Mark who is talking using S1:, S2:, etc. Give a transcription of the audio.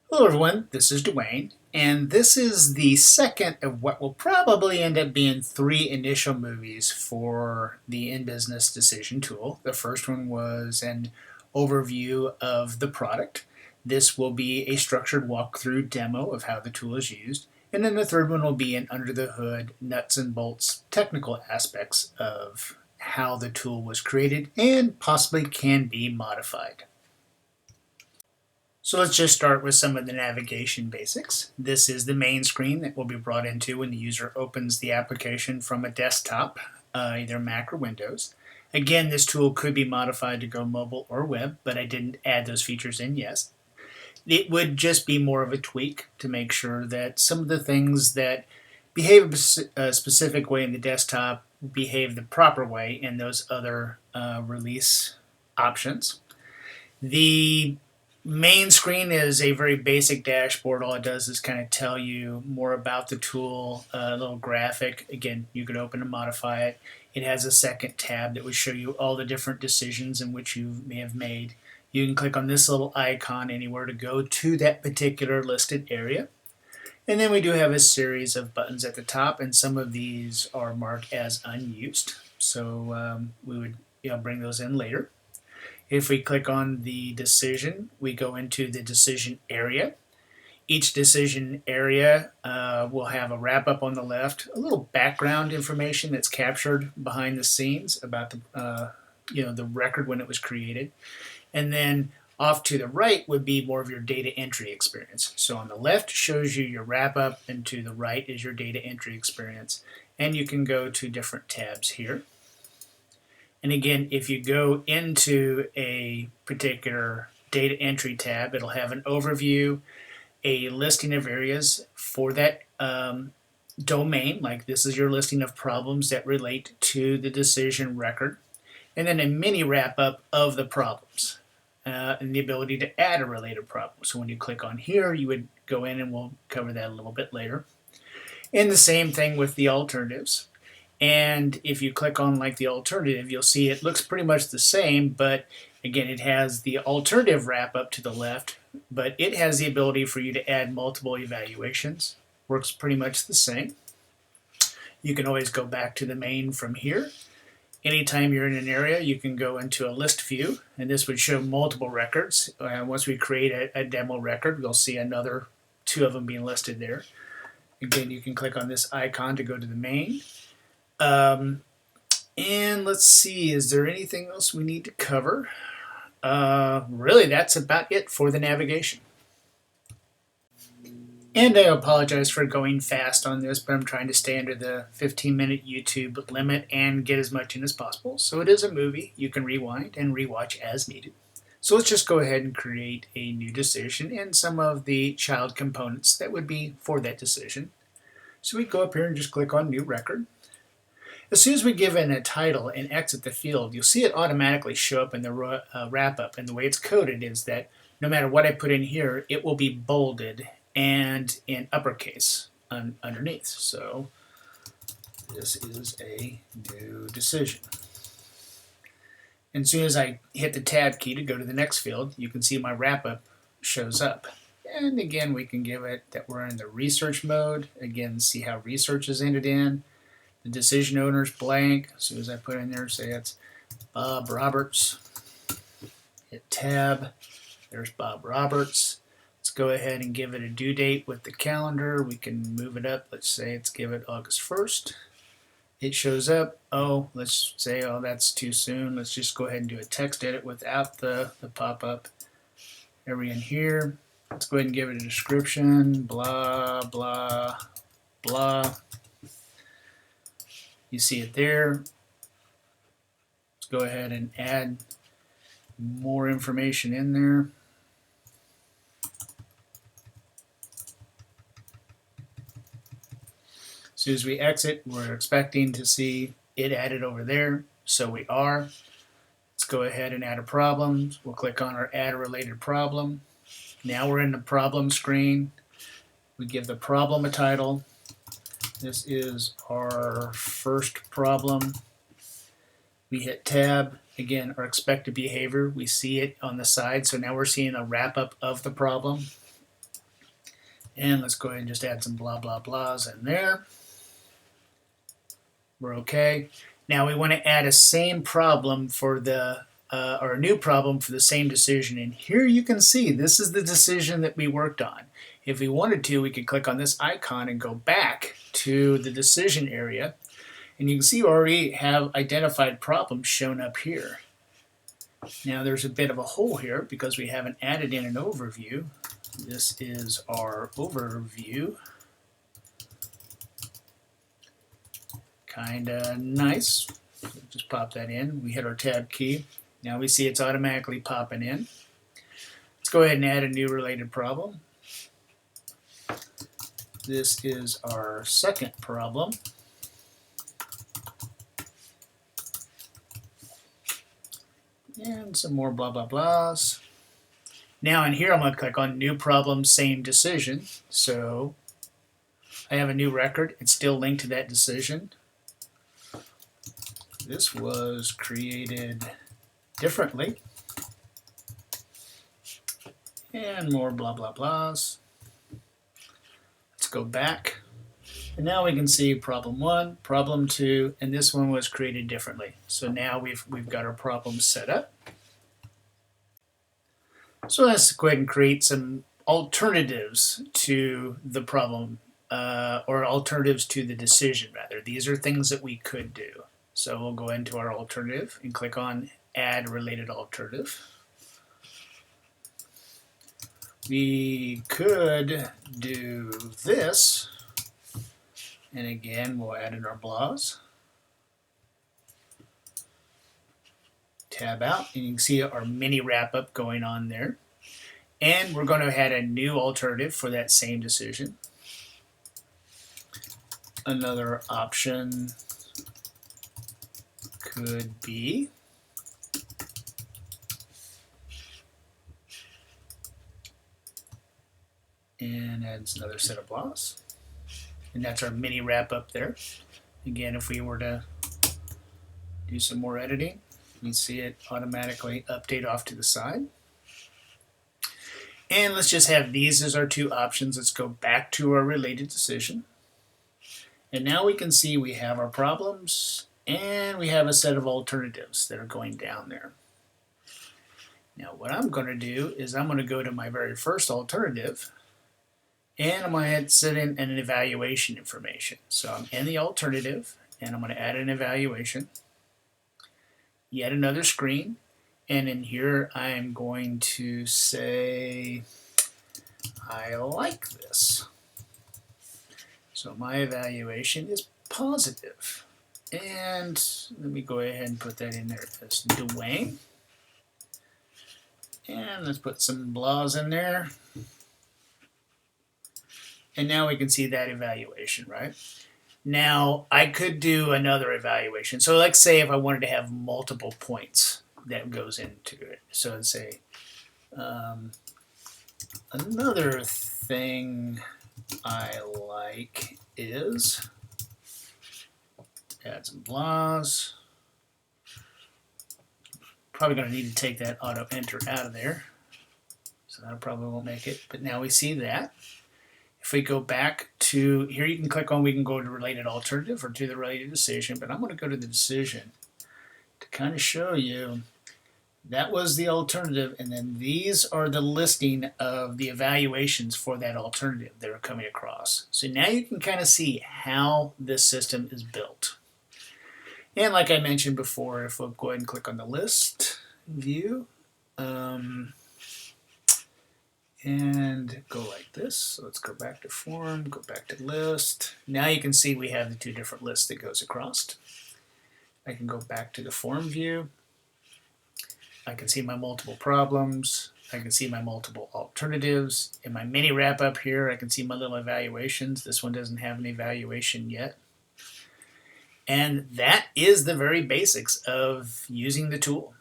S1: Hello everyone, this is Dwayne, and this is the second of what will probably end up being three initial movies for the InBizness decision tool. The first one was an overview of the product. This will be a structured walkthrough demo of how the tool is used. And then the third one will be an under the hood, nuts and bolts technical aspects of how the tool was created and possibly can be modified. So let's just start with some of the navigation basics. This is the main screen that will be brought into when the user opens the application from a desktop, either Mac or Windows. Again, this tool could be modified to go mobile or web, but I didn't add those features in yet. It would just be more of a tweak to make sure that some of the things that behave a specific way in the desktop behave the proper way in those other release options. The main screen is a very basic dashboard. All it does is kind of tell you more about the tool, a little graphic. Again, you could open and modify it. It has a second tab that would show you all the different decisions in which you may have made. You can click on this little icon anywhere to go to that particular listed area. And then we do have a series of buttons at the top, and some of these are marked as unused. So we would bring those in later. If we click on the decision, we go into the decision area. Each decision area will have a wrap-up on the left, a little background information that's captured behind the scenes about the record when it was created. And then off to the right would be more of your data entry experience. So on the left shows you your wrap-up, and to the right is your data entry experience. And you can go to different tabs here. And again, if you go into a particular data entry tab, it'll have an overview, a listing of areas for that domain, like this is your listing of problems that relate to the decision record, and then a mini wrap-up of the problems and the ability to add a related problem. So when you click on here, you would go in, and we'll cover that a little bit later. And the same thing with the alternatives. And if you click on like the alternative, you'll see it looks pretty much the same, but again, it has the alternative wrap up to the left, but it has the ability for you to add multiple evaluations. Works pretty much the same. You can always go back to the main from here. Anytime you're in an area, you can go into a list view, and this would show multiple records. Once we create a demo record, you'll see another two of them being listed there. Again, you can click on this icon to go to the main. And let's see, is there anything else we need to cover? Really, that's about it for the navigation. And I apologize for going fast on this, but I'm trying to stay under the 15-minute YouTube limit and get as much in as possible. So it is a movie. You can rewind and rewatch as needed. So let's just go ahead and create a new decision and some of the child components that would be for that decision. So we go up here and just click on New Record. As soon as we give it a title and exit the field, you'll see it automatically show up in the wrap-up. And the way it's coded is that no matter what I put in here, it will be bolded and in uppercase underneath. So this is a new decision. And as soon as I hit the tab key to go to the next field, you can see my wrap-up shows up. And again, we can give it that we're in the research mode. Again, see how research is entered in. The decision owner's blank. As soon as I put in there, say it's Bob Roberts. Hit tab. There's Bob Roberts. Let's go ahead and give it a due date with the calendar. We can move it up. Let's say it's give it August 1st. It shows up. Oh, let's say, oh, that's too soon. Let's just go ahead and do a text edit without the pop-up. Every in here. Let's go ahead and give it a description. Blah, blah, blah. You see it there. Let's go ahead and add more information in there. As soon as we exit, we're expecting to see it added over there. So we are. Let's go ahead and add a problem. We'll click on our add a related problem. Now we're in the problem screen. We give the problem a title. This is our first problem. We hit tab. Again, our expected behavior, we see it on the side. So now we're seeing a wrap up of the problem. And let's go ahead and just add some blah blah blahs in there. We're okay. Now we want to add a same problem for the or a new problem for the same decision. And here you can see this is the decision that we worked on. If we wanted to, we could click on this icon and go back to the decision area. And you can see we already have identified problems shown up here. Now there's a bit of a hole here because we haven't added in an overview. This is our overview. Kinda nice. Just pop that in. We hit our tab key. Now we see it's automatically popping in. Let's go ahead and add a new related problem. This is our second problem. And some more blah blah blahs. Now in here I'm going to click on new problem, same decision. So I have a new record. It's still linked to that decision. This was created differently. And more blah blah blahs. Let's go back. And now we can see problem 1, problem 2, and this one was created differently. So now we've got our problems set up. So let's go ahead and create some alternatives to the problem, or alternatives to the decision rather. These are things that we could do. So we'll go into our alternative and click on Add Related Alternative. We could do this, and again we'll add in our blahs. Tab out, and you can see our mini wrap-up going on there. And we're going to add a new alternative for that same decision. Another option could be and adds another set of blahs. And that's our mini wrap-up there. Again, if we were to do some more editing, you see it automatically update off to the side. And let's just have these as our two options. Let's go back to our related decision. And now we can see we have our problems and we have a set of alternatives that are going down there. Now what I'm going to do is I'm going to go to my very first alternative and I'm going to set in an evaluation information. So I'm in the alternative and I'm going to add an evaluation. Yet another screen, and in here I'm going to say I like this. So my evaluation is positive. And let me go ahead and put that in there as Dwayne. And let's put some blahs in there. And now we can see that evaluation, right? Now, I could do another evaluation. So let's say if I wanted to have multiple points that goes into it. So let's say another thing I like is add some blahs. Probably going to need to take that auto enter out of there. So that probably won't make it. But now we see that. If we go back to here, you can click on, we can go to related alternative or to the related decision, but I'm going to go to the decision to kind of show you that was the alternative, and then these are the listing of the evaluations for that alternative that are coming across. So now you can kind of see how this system is built. And like I mentioned before, if we'll go ahead and click on the list view, and go like this. So let's go back to form, go back to list. Now you can see we have the two different lists that goes across. I can go back to the form view. I can see my multiple problems. I can see my multiple alternatives. In my mini wrap up here, I can see my little evaluations. This one doesn't have an evaluation yet. And that is the very basics of using the tool.